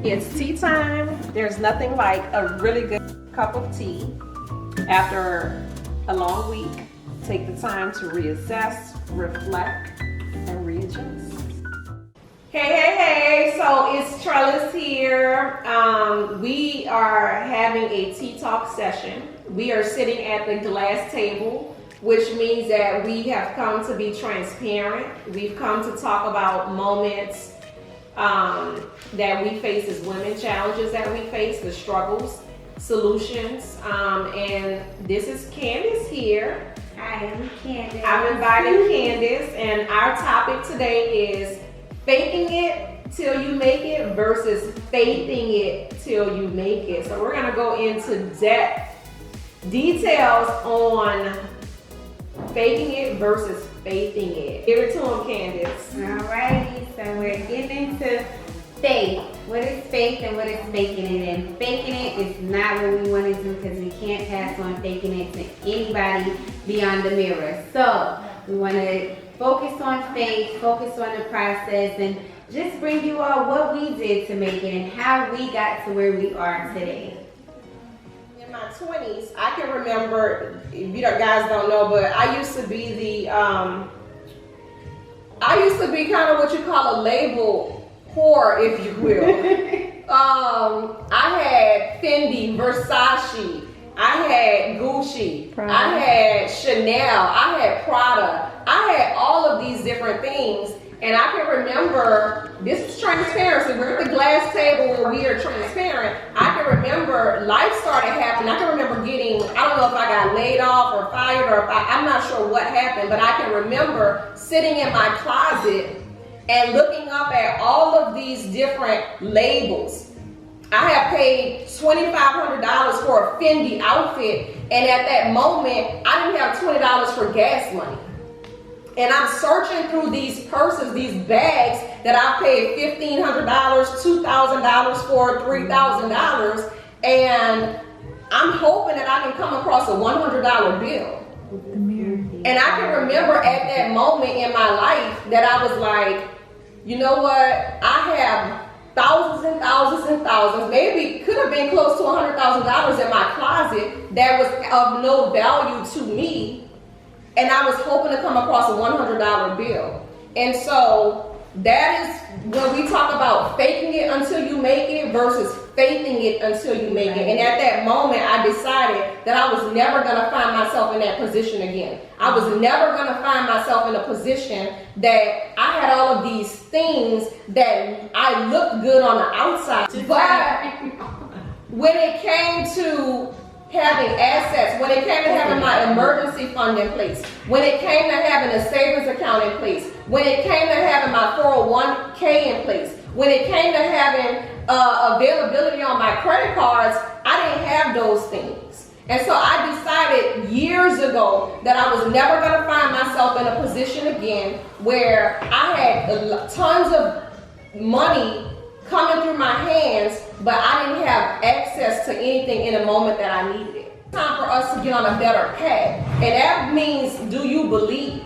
It's tea time. There's nothing like a really good cup of tea after a long week. Take the time to reassess, reflect, and readjust. Hey, so it's Trelles here. We are having a tea talk session. We are sitting at the glass table, which means that we have come to be transparent. We've come to talk about moments that we face as women, challenges that we face, the struggles, solutions, and this is Candace here. Hi, I'm Candace. I'm inviting Candace, and our topic today is faking it till you make it versus faithing it till you make it. So we're gonna go into details on faking it versus faithing it. Give it to him, Candace. Alrighty, so we're getting into faith. What is faith and what is faking it? And faking it is not what we want to do because we can't pass on faking it to anybody beyond the mirror. So we want to focus on faith, focus on the process, and just bring you all what we did to make it and how we got to where we are today. In my 20s, I can remember, you guys don't know, but I used to be kind of what you call a label whore, if you will. I had Fendi, Versace, I had Gucci, Prada. I had Chanel, I had Prada, I had all of these different things. And I can remember, this is transparency, we're at the glass table where we are transparent. I can remember life started happening. I can remember getting, I don't know if I got laid off or fired or if I'm not sure what happened, but I can remember sitting in my closet and looking up at all of these different labels. I had paid $2,500 for a Fendi outfit, and at that moment, I didn't have $20 for gas money. And I'm searching through these purses, these bags that I paid $1,500, $2,000 for, $3,000, and I'm hoping that I can come across a $100 bill. And I can remember at that moment in my life that I was like, you know what, I have thousands and thousands and thousands, maybe could have been close to $100,000 in my closet that was of no value to me. And I was hoping to come across a $100 bill. And so that is when we talk about faking it until you make it versus faithing it until you make it. And at that moment, I decided that I was never gonna find myself in that position again. I was never gonna find myself in a position that I had all of these things that I looked good on the outside. But when it came to having assets, when it came to having my emergency fund in place, when it came to having a savings account in place, when it came to having my 401k in place, when it came to having availability on my credit cards, I didn't have those things. And so I decided years ago that I was never going to find myself in a position again where I had tons of money coming through my hands, but I didn't have access to anything in the moment that I needed it. It's time for us to get on a better path. And that means, do you believe?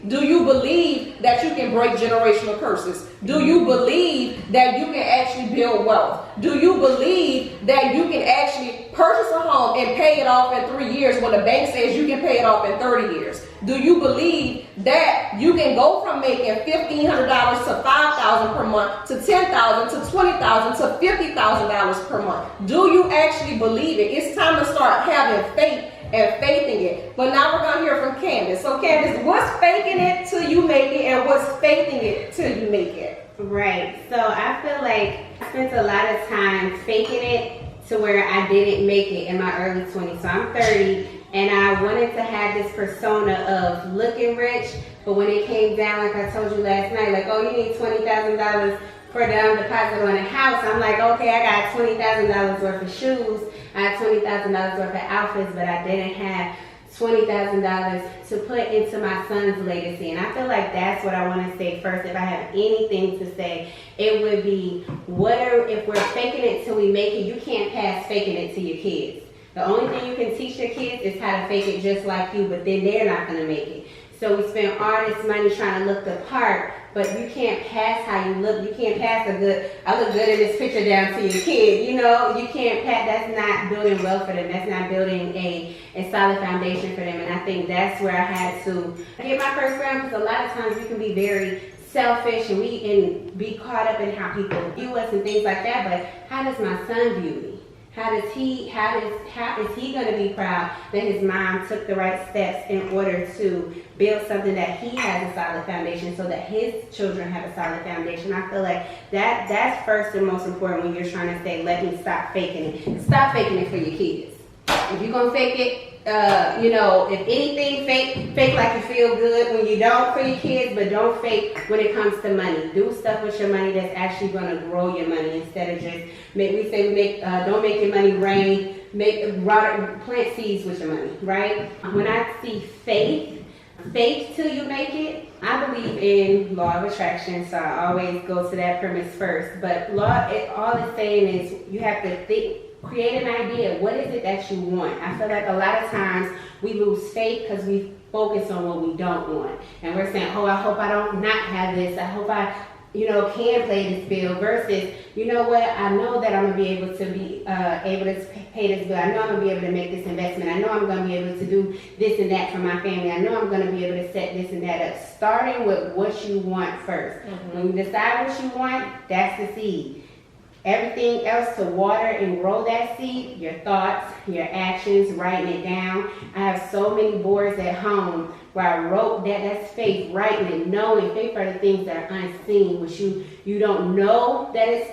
Do you believe that you can break generational curses? Do you believe that you can actually build wealth? Do you believe that you can actually purchase a home and pay it off in 3 years when the bank says you can pay it off in 30 years? Do you believe that you can go from making $1,500 to $5,000 per month to $10,000 to $20,000 to $50,000 per month? Do you actually believe it? It's time to start having faith and faithing it. But now we're gonna hear from Candace. So Candace, what's faking it till you make it and what's faithing it till you make it? Right, so I feel like I spent a lot of time faking it to where I didn't make it in my early 20s. So I'm 30 and I wanted to have this persona of looking rich, but when it came down, like I told you last night, like, oh, you need $20,000 for down deposit on a house. I'm like, okay, I got $20,000 worth of shoes, I had $20,000 worth of outfits, but I didn't have $20,000 to put into my son's legacy. And I feel like that's what I want to say first. If I have anything to say, it would be, if we're faking it till we make it, you can't pass faking it to your kids. The only thing you can teach your kids is how to fake it just like you, but then they're not going to make it. So we spend all this money trying to look the part, but you can't pass how you look. You can't pass I look good in this picture down to your kid. You know, you can't pass, that's not building wealth for them. That's not building a solid foundation for them. And I think that's where I had to get my first gram, because a lot of times we can be very selfish and be caught up in how people view us and things like that. But how does my son view me? How is he going to be proud that his mom took the right steps in order to build something that he has a solid foundation, so that his children have a solid foundation? I feel like that's first and most important when you're trying to say, let me stop faking it. Stop faking it for your kids. If you're going to fake it, if anything, fake like you feel good when you don't for your kids, but don't fake when it comes to money. Do stuff with your money that's actually going to grow your money, instead of just don't make your money rain. Plant seeds with your money, right? When I see faith till you make it, I believe in law of attraction, so I always go to that premise first. But all it's saying is you have to create an idea. What is it that you want? I feel like a lot of times we lose faith because we focus on what we don't want. And we're saying, oh, I hope I don't not have this. I hope I, can play this bill, versus, you know what? I know that I'm going to be able to pay this bill. I know I'm going to be able to make this investment. I know I'm going to be able to do this and that for my family. I know I'm going to be able to set this and that up. Starting with what you want first. Mm-hmm. When you decide what you want, that's the seed. Everything else to water and grow that seed, your thoughts, your actions, writing it down. I have so many boards at home where I wrote that's faith, writing it, knowing. Faith are the things that are unseen, which you don't know that it's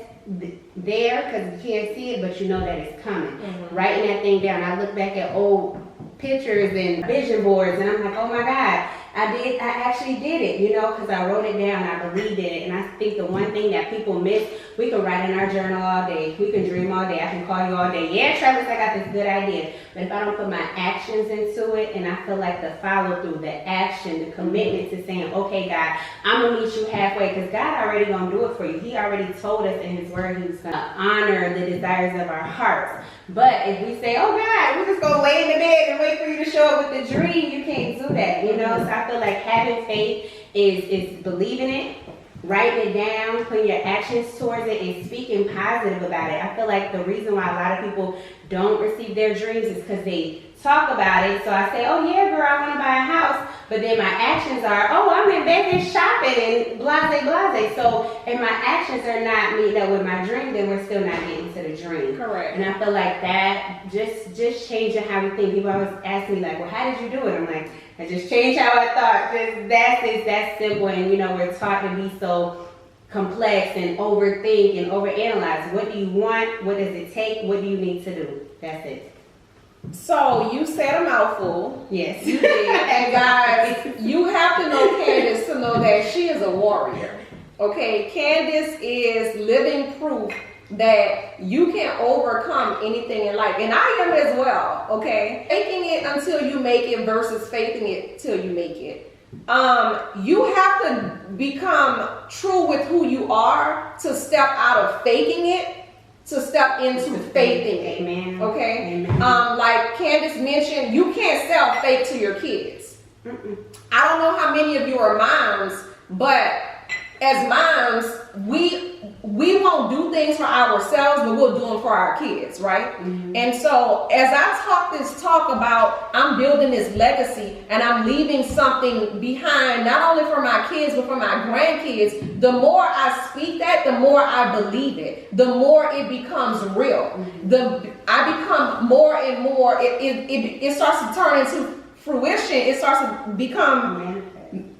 there because you can't see it, but you know that it's coming. Mm-hmm. Writing that thing down. I look back at old pictures and vision boards, and I'm like, oh my God, I actually did it, because I wrote it down, I believed in it. And I think the one thing that people miss, we can write in our journal all day, we can dream all day, I can call you all day, yeah, Trelles, I got this good idea. But if I don't put my actions into it, and I feel like the follow through, the action, the commitment to saying, okay, God, I'm gonna meet you halfway, because God already gonna do it for you. He already told us in his word he was gonna honor the desires of our hearts. But if we say, oh God, we're just gonna lay in the bed and wait for you to show up with the dream, you can't do that, So I feel like having faith is believing it, writing it down, putting your actions towards it, and speaking positive about it. I feel like the reason why a lot of people don't receive their dreams is because they talk about it. So I say, oh yeah, girl, I want to buy a house. But then my actions are, oh, I'm in Vegas shopping and blase. So if my actions are not meeting up with my dream, then we're still not getting to the dream. Correct. And I feel like that, just changing how we think. People always ask me like, well, how did you do it? I'm like, I just changed how I thought. That's simple. And we're taught to be so complex and overthink and overanalyze. What do you want? What does it take? What do you need to do? That's it. So you said a mouthful. Yes. You did. And guys, you have to know Candace to know that she is a warrior. Okay? Candace is living proof that you can overcome anything in life. And I am as well. Okay? Faking it until you make it versus faithing it till you make it. You have to become true with who you are to step out of faking it, to step into faithing it. Amen. Okay? Amen. Like Candace mentioned, you can't sell fake to your kids. I don't know how many of you are moms, but as moms, we won't do things for ourselves, but we'll do them for our kids, right? Mm-hmm. And so as I talk about I'm building this legacy and I'm leaving something behind, not only for my kids, but for my grandkids, the more I speak that, the more I believe it, the more it becomes real. Mm-hmm. I become more and more, it starts to turn into fruition. It starts to become,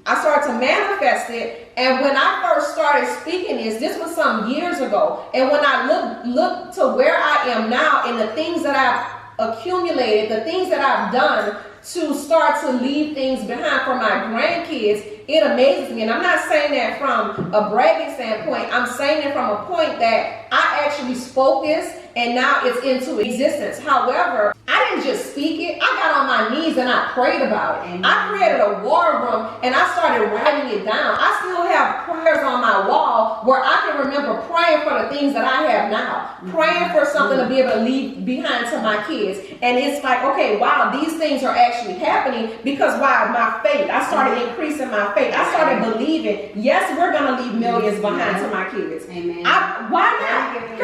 I start to manifest it. And when I first started speaking this was some years ago. And when I look to where I am now and the things that I've accumulated, the things that I've done to start to leave things behind for my grandkids, it amazes me. And I'm not saying that from a bragging standpoint. I'm saying it from a point that I actually spoke this and now it's into existence. However, I didn't just speak it. I got on my knees and I prayed about it. I created a war room and I started writing it down. I still have prayers on my wall where I can remember praying for the things that I have now, praying for something to be able to leave behind to my kids. And it's like, okay, wow, these things are actually happening because, wow, my faith, I started increasing my faith. I started believing, yes, we're going to leave millions behind to my kids. Amen. Why not?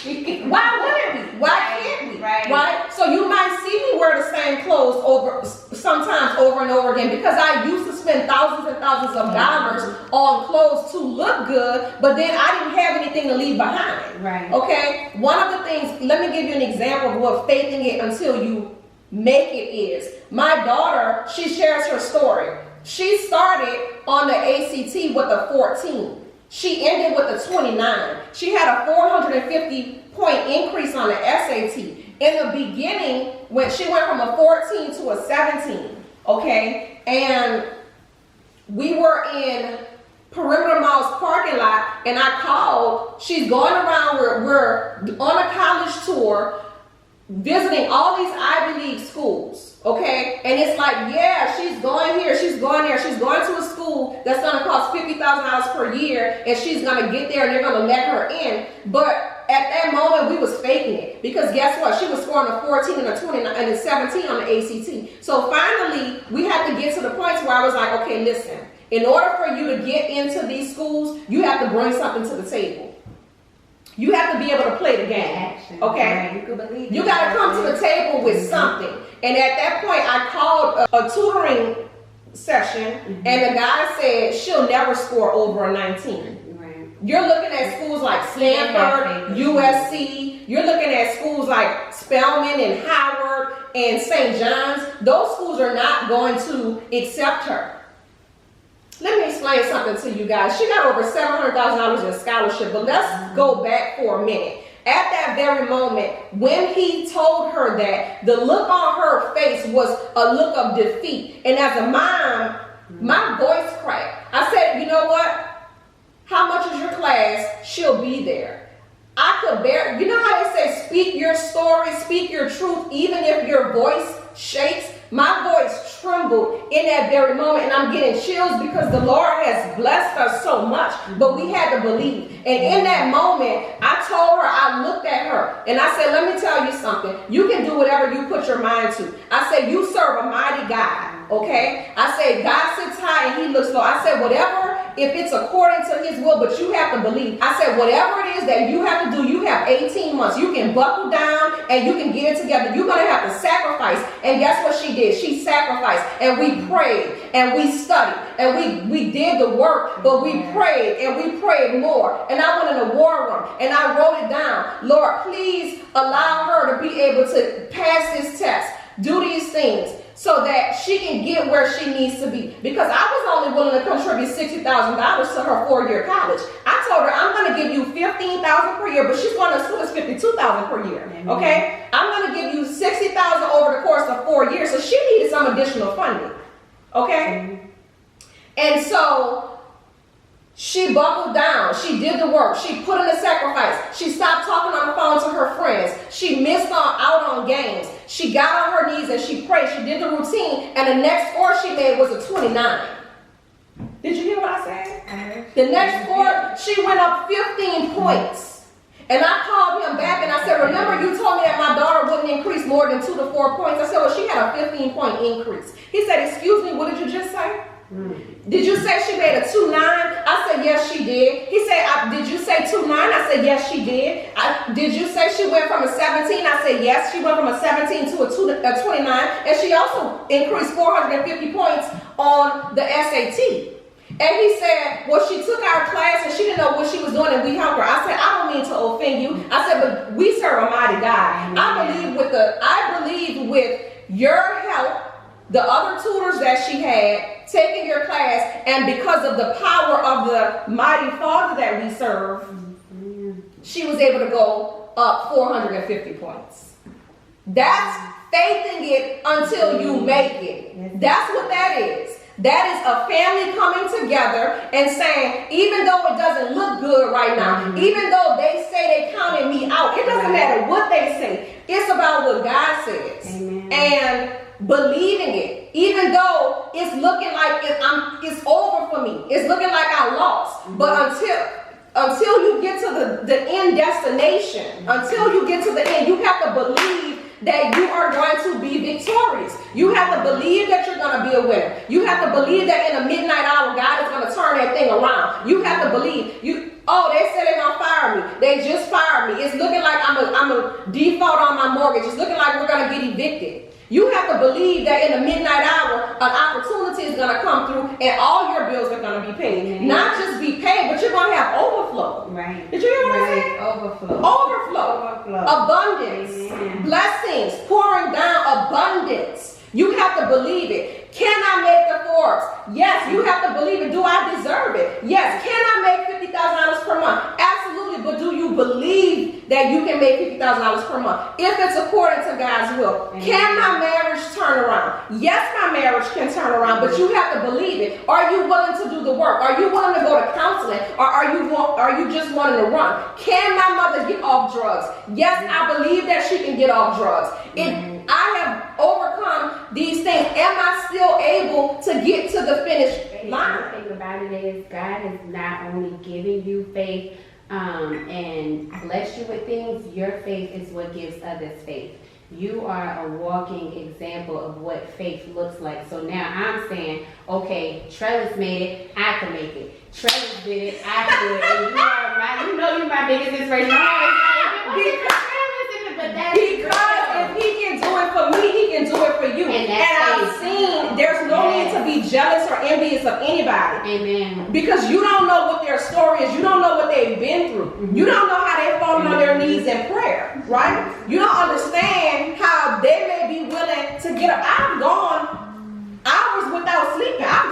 Why wouldn't we? Why can't we? Right? So you might see me wear the same clothes sometimes over and over again because I used to spend thousands and thousands of dollars on clothes to look good, but then I didn't have anything to leave behind. Right. Okay? One of the things, let me give you an example of what faithing it until you make it is. My daughter, she shares her story. She started on the ACT with a 14. She ended with a 29. She had a 450-point increase on the SAT. In the beginning, when she went from a 14 to a 17, okay? And we were in Perimeter Mall's parking lot, and I called. She's going around, we're on a college tour, visiting all these Ivy League schools, okay? And it's like, yeah, she's going here, she's going there, she's going to a school that's gonna cost $50,000 per year, and she's gonna get there and they're gonna let her in. But at that moment, we was faking it because guess what? She was scoring a 14 and a 29 and a 17 on the ACT. So finally, we had to get to the point where I was like, okay, listen, in order for you to get into these schools, you have to bring something to the table. You have to be able to play the game, okay? You got to come to the table with something. And at that point, I called a tutoring session, and the guy said she'll never score over a 19. You're looking at schools like Stanford, USC. You're looking at schools like Spelman and Howard and St. John's. Those schools are not going to accept her. Let me explain something to you guys. She got over $700,000 in scholarship, but let's go back for a minute. At that very moment, when he told her that, the look on her face was a look of defeat. And as a mom, my voice cracked. I said, you know what? How much is your class? She'll be there. I could bear, you know how they say, speak your story, speak your truth, even if your voice shakes? My voice trembled in that very moment, and I'm getting chills because the Lord has blessed us so much, but we had to believe. And in that moment, I told her, I looked at her, and I said, let me tell you something. You can do whatever you put your mind to. I said, you serve a mighty God, okay? I said, God sits high and he looks low. I said, whatever, if it's according to his will, but you have to believe. I said, whatever it is that you have to do, you have 18 months. You can buckle down and you can get it together. You're going to have to sacrifice. And guess what she did? She sacrificed, and we prayed and we studied and we did the work, but we prayed and we prayed more. And I went in the war room and I wrote it down. Lord, please allow her to be able to pass this test, do these things, so that she can get where she needs to be. Because I was only willing to contribute $60,000 to her 4-year college. I told her, I'm going to give you $15,000 per year, but she's going to school is $52,000 per year. Okay? I'm going to give you $60,000 over the course of 4 years. So she needed some additional funding. Okay? And so she buckled down. She did the work. She put in the sacrifice. She stopped talking on the phone to her friends. She missed out on games. She got on her knees and she prayed. She did the routine. And the next score she made was a 29. Did you hear what I said? The next score, she went up 15 points. And I called him back and I said, remember you told me that my daughter wouldn't increase more than 2 to 4 points. I said, well, she had a 15-point increase. He said, excuse me, what did you just say? Did you say she made a 2.9? I said, yes, she did. He said, did you say 2.9? I said, yes, she did. Did you say she went from a 17? I said, yes, she went from a 17 to a 29. And she also increased 450 points on the SAT. And he said, well, she took our class and she didn't know what she was doing and we helped her. I said, I don't mean to offend you. I said, but we serve a mighty God. I believe with your help, the other tutors that she had, taking your class, and because of the power of the mighty Father that we serve, she was able to go up 450 points. That's faithing it until you make it. That's what that is. That is a family coming together and saying, even though it doesn't look good right now, even though they say they counted me out, it doesn't matter what they say. It's about what God says. And believing it, even though it's looking like it's over for me. It's looking like I lost. But until you get to the end destination, until you get to the end, you have to believe that you are going to be victorious. You have to believe that you're going to be a winner. You have to believe that in the midnight hour, God is going to turn that thing around. You have to believe. They said they're going to fire me. They just fired me. It's looking like I'm a default on my mortgage. It's looking like we're going to get evicted. You have to believe that in the midnight hour, an opportunity is going to come through and all your bills are going to be paid. Mm-hmm. Not just be paid, but you're going to have overflow. Right. Did you hear what I said? Overflow. Abundance. Mm-hmm. Blessings. Pouring down abundance. You have to believe it. Can I make the Forbes? Yes, you have to believe it. Do I deserve it? Yes. Can I make $50,000 per month? Absolutely. But do you believe that you can make $50,000 per month? If it's according to God's will. Mm-hmm. Can my marriage turn around? Yes, my marriage can turn around, but you have to believe it. Are you willing to do the work? Are you willing to go to counseling? Or are you just wanting to run? Can my mother get off drugs? Yes, I believe that she can get off drugs. I have overcome these things. Am I still able to get to the finish line? The thing about it is God is not only giving you faith and bless you with things, your faith is what gives others faith. You are a walking example of what faith looks like. So now I'm saying, okay, Trelles made it, I can make it. Trelles did it, I can do it. And you're my biggest inspiration. Because if he can do it for me, he can do it for you. And I've seen there's no need to be jealous or envious of anybody. Amen. Because you don't know what their story is. You don't know what they've been through. Mm-hmm. You don't know how they've fallen on their knees in prayer, right? You don't understand how they may be willing to get up. I've gone hours without sleeping. I've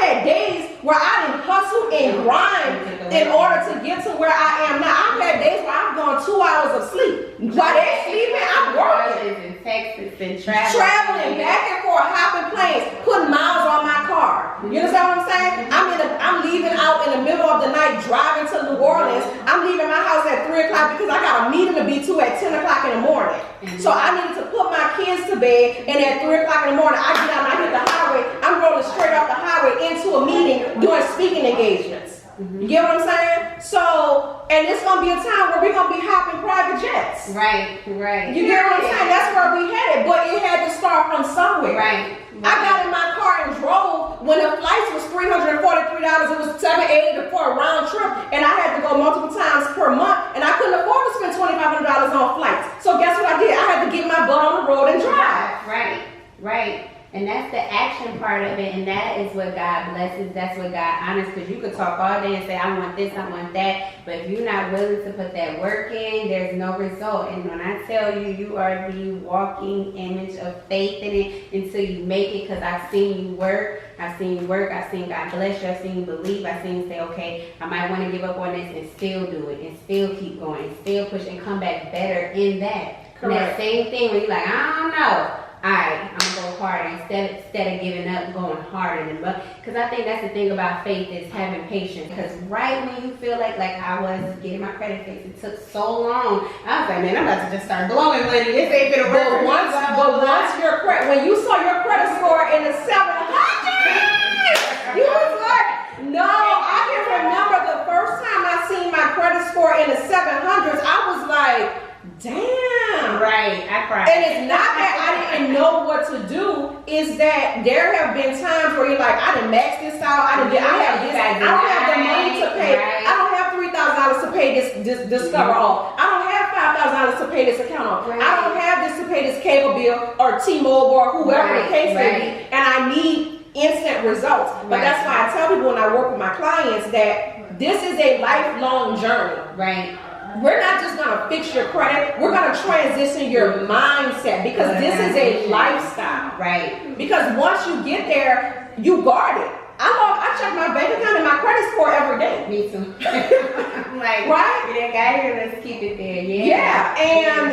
had days where I didn't hustle and grind in order to get to where I am now. I've had days where I've gone 2 hours of sleep. While they're sleeping, I'm working. Texas and traveling back and forth, hopping planes, putting miles on my car. You understand what I'm saying? I'm leaving out in the middle of the night, driving to New Orleans. I'm leaving my house at 3 o'clock because I got a meeting to be to at 10 o'clock in the morning. So I needed to put my kids to bed, and at 3 o'clock in the morning, I get out and I hit the highway. I'm rolling straight off the highway into a meeting doing speaking engagements. You get what I'm saying? So, and it's going to be a time where we're going to be hopping private jets. Right. You get what I'm saying? That's where we headed, but it had to start from somewhere. Right. I got in my car and drove when the flights was $343. It was $780 for a round trip, and I had to go multiple times per month, and I couldn't afford to spend $2,500 on flights. So guess what I did? I had to get my butt on the road and drive. Right. And that's the action part of it, and that is what God blesses. That's what God honors, because you could talk all day and say, I want this, I want that, but if you're not willing to put that work in, there's no result. And when I tell you, you are the walking image of faith in it until you make it, because I've seen you work, I've seen God bless you, I've seen you believe, I've seen you say, okay, I might want to give up on this and still do it, and still keep going, and still push, and come back better in that. Correct. And that same thing when you're like, I don't know. Alright, I'm gonna go harder instead of giving up, going harder than because I think that's the thing about faith is having patience. Because right when you feel like I was getting my credit fixed, it took so long. I was like, man, I'm about to just start blowing money. This ain't gonna work. But once when you saw your credit score in the 700s, you was like, no. I can remember the first time I seen my credit score in the 700s. I was like, damn. Right, I cried. And it's not that I didn't know what to do, is that there have been times where you're like, I didn't max this out, I don't have the money to pay, right. I don't have $3,000 to pay this cover off, I don't have $5,000 to pay this account off, right. I don't have this to pay this cable bill or T-Mobile or whoever the case may be, and I need instant results. But that's why I tell people when I work with my clients that this is a lifelong journey. Right. We're not just going to fix your credit. We're going to transition your mindset, because this is a lifestyle. Right. Because once you get there, you guard it. I check my bank account and my credit score every day. Me too. I'm like, right? You got here, let's keep it there. Yeah. And,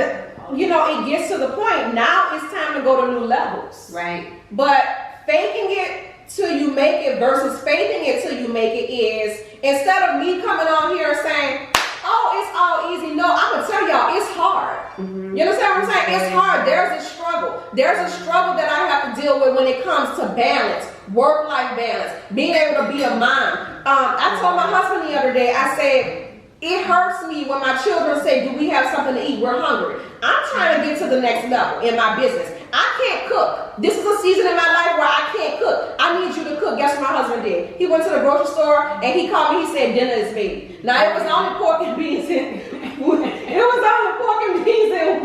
it gets to the point. Now it's time to go to new levels. Right. But faking it till you make it versus faithing it till you make it is, instead of me coming on here saying, oh, it's all easy. No, I'm going to tell y'all, it's hard. Mm-hmm. You understand what I'm saying? It's hard. There's a struggle. There's a struggle that I have to deal with when it comes to balance, work-life balance, being able to be a mom. I told my husband the other day, I said, it hurts me when my children say, do we have something to eat? We're hungry. I'm trying to get to the next level in my business. I can't cook. This is a season in my life where I can't cook. I need you to cook. Guess what my husband did? He went to the grocery store and he called me. He said, dinner is made. Now, it was only pork and beans and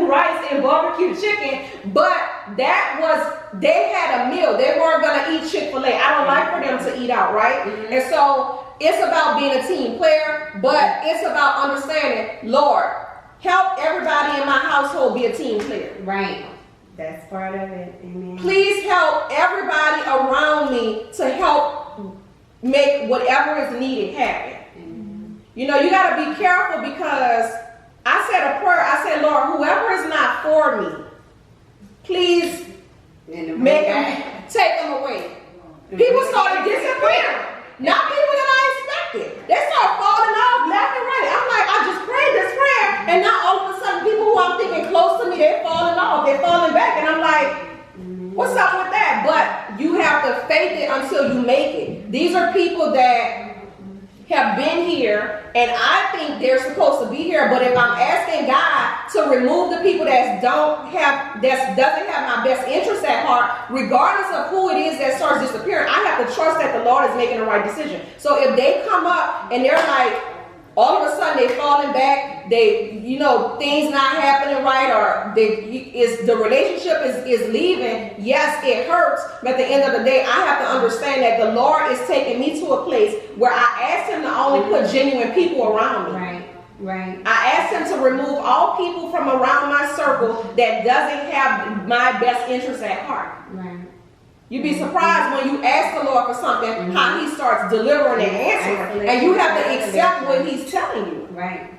rice and barbecue chicken, but they had a meal. They weren't going to eat Chick-fil-A. I don't like for them to eat out, right? And so it's about being a team player, but it's about understanding, Lord, help everybody in my household be a team player. Right. That's part of it. Amen. Please help everybody around me to help make whatever is needed happen. Amen. You know, you got to be careful because I said a prayer. I said, Lord, whoever is not for me, please take them away. People started disappearing. Not people that I expected. They start falling off left and right. I'm like, I just prayed this prayer, and now all of a sudden, people who I'm thinking close to me, they're falling off. They're falling back, and I'm like, what's up with that? But you have to faith it until you make it. These are people that have been here, and I think they're supposed to be here. But if I'm asking God to remove the people that doesn't have my best interest at heart, regardless of who it is that starts disappearing, I have to trust that the Lord is making the right decision. So if they come up and they're like, all of a sudden they falling back, things not happening right, or the relationship is leaving. Yes, it hurts, but at the end of the day, I have to understand that the Lord is taking me to a place where I asked him to only put genuine people around me. Right. I asked him to remove all people from around my circle that doesn't have my best interest at heart. Right. You'd be surprised when you ask the Lord for something, how he starts delivering and answering. And you have to accept what he's telling you. Right.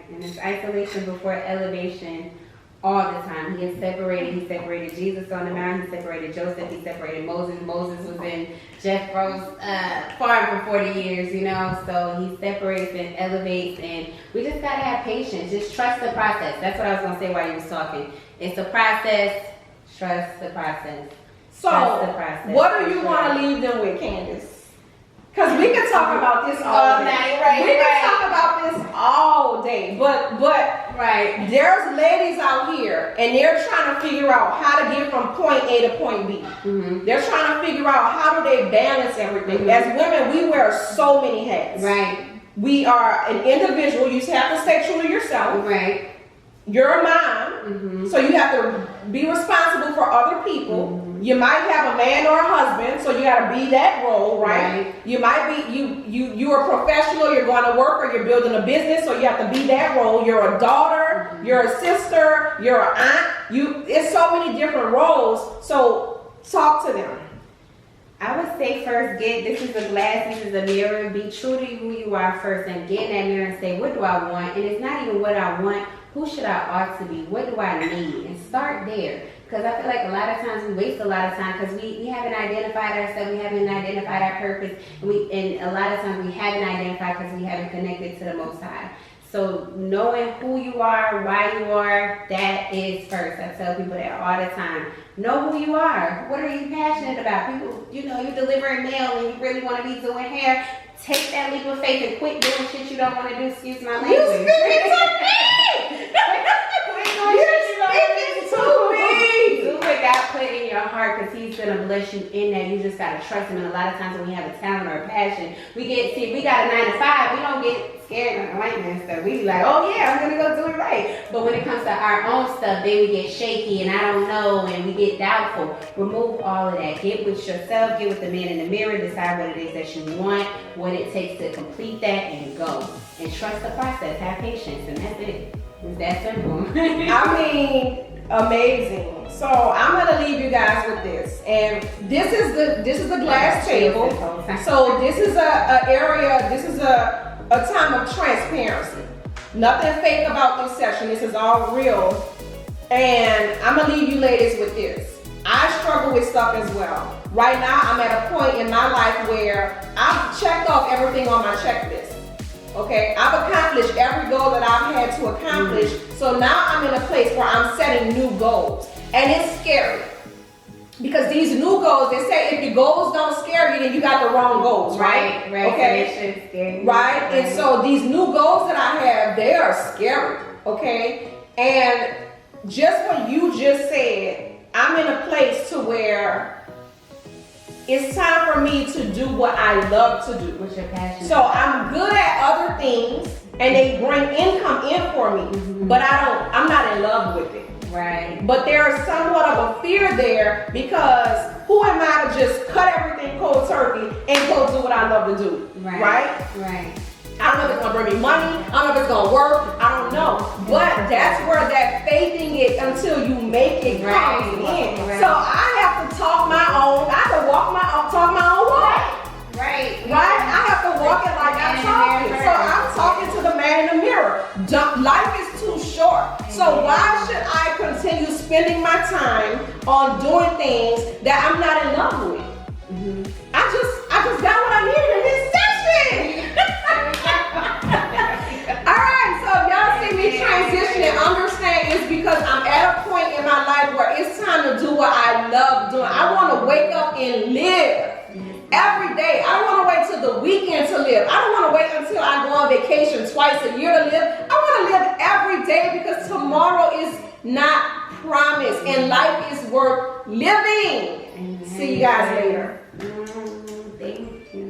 And it's isolation before elevation all the time. He is separated. He separated Jesus on the mountain. He separated Joseph. He separated Moses. Moses was in Jethro's farm for 40 years, So he separates and elevates. And we just got to have patience. Just trust the process. That's what I was going to say while you was talking. It's a process. Trust the process. So, what do you want to leave them with, Candace? Because we can talk about this all day. We can talk about this all day. But there's ladies out here, and they're trying to figure out how to get from point A to point B. Mm-hmm. They're trying to figure out how do they balance everything. Mm-hmm. As women, we wear so many hats. Right. We are an individual. You have to stay true to yourself. Right. You're a mom, so you have to be responsible for other people. You might have a man or a husband, so you got to be that role, right? You might be you're a professional. You're going to work or you're building a business, so you have to be that role. You're a daughter, you're a sister, you're an aunt. It's so many different roles. So talk to them. I would say first, this is a glass, this is a mirror. Be true to who you are first, and get in that mirror and say, what do I want? And it's not even what I want. Who should I ought to be? What do I need? And start there. Because I feel like a lot of times we waste a lot of time because we haven't identified ourselves, we haven't identified our purpose, and a lot of times we haven't identified because we haven't connected to the Most High. So knowing who you are, why you are, that is first. I tell people that all the time. Know who you are. What are you passionate about? People, you're delivering mail and you really want to be doing hair. Take that leap of faith and quit doing shit you don't want to do. Excuse my language. You speaking to me! You're speaking to me! Do what God put in your heart because he's going to bless you in that. You just got to trust him. And a lot of times when we have a talent or a passion, we got a 9 to 5. We don't get scared of lightning and stuff. We be like, oh yeah, I'm going to go do it right. But when it comes to our own stuff, then we get shaky and I don't know and we get doubtful. Remove all of that. Get with yourself. Get with the man in the mirror. Decide what it is that you want, what it takes to complete that, and go. And trust the process. Have patience. And that's it. It's that simple. I mean, amazing. So I'm gonna leave you guys with this, and this is the glass table. So this is a area. This is a time of transparency. Nothing fake about this session. This is all real, and I'm gonna leave you ladies with this. I struggle with stuff as well. Right now, I'm at a point in my life where I've checked off everything on my checklist. Okay, I've accomplished every goal that I've had to accomplish. So now I'm in a place where I'm setting new goals. And it's scary. Because these new goals, they say if your goals don't scare you, then you got the wrong goals, right? Right. Okay. Right? And so these new goals that I have, they are scary. Okay? And just what you just said, I'm in a place to where it's time for me to do what I love to do. What's your passion? So I'm good at other things and they bring income in for me, but I'm not in love with it. Right. But there's somewhat of a fear there because who am I to just cut everything cold turkey and go do what I love to do? Right? I don't know if it's gonna bring me money. I don't know if it's gonna work. I don't know. But that's where that faithing it until you make it comes in. Right. So I have to talk my own. I have to talk my own walk. Right. I have to walk it like I'm talking. So I'm talking to the man in the mirror. Life is too short. So why should I continue spending my time on doing things that I'm not in love with? I just got what I needed in this session. All right, so y'all see me transitioning. Understand it's because I'm at a point in my life where it's time to do what I love doing. I want to wake up and live. Every day. I don't want to wait till the weekend to live. I don't want to wait until I go on vacation twice a year to live. I want to live every day because tomorrow is not promised and life is worth living. See you guys later. Thank you.